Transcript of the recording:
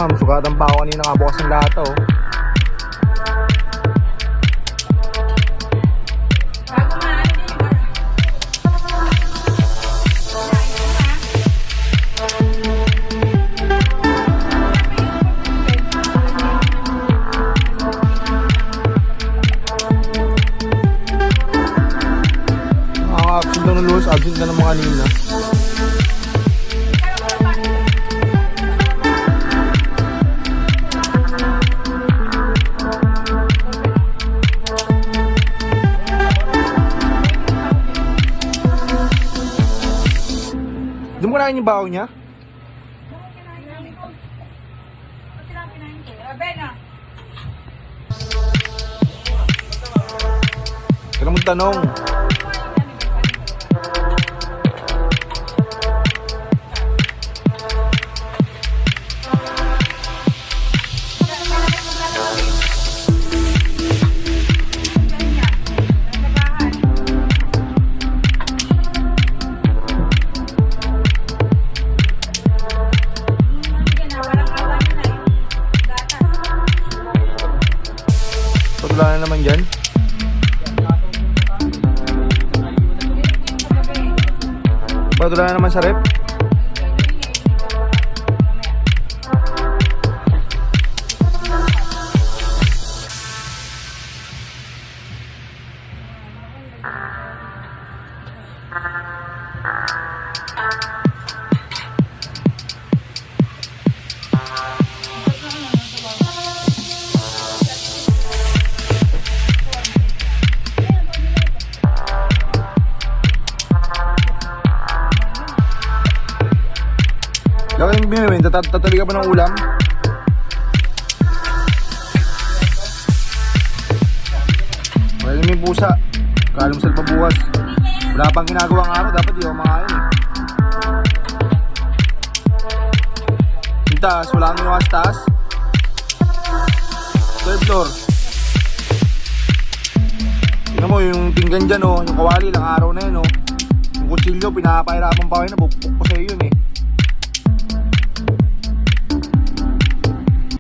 ma'am, sugatan pa ako kanina kabukas ng lata oh. Absent na ng Luis, absent na naman kanina. Hindi mo kinain yung baho niya? Kaya mo tanong. Wala na naman dyan. Wala na naman sa rep. Laka yung binawin, tatabi ka pa ng ulam? Wala yung pusa, kalumsal pa bukas. Wala pang ginagawang araw, dapat di ako makain eh. Yung taas, wala kang yung taas. Third floor. Tingnan mo yung pinggan dyan oh, yung kawali, ilang araw na yun oh. Yung kutsilyo, pinapahirapan pa kayo na, bukbuk ko sa'yo yun eh.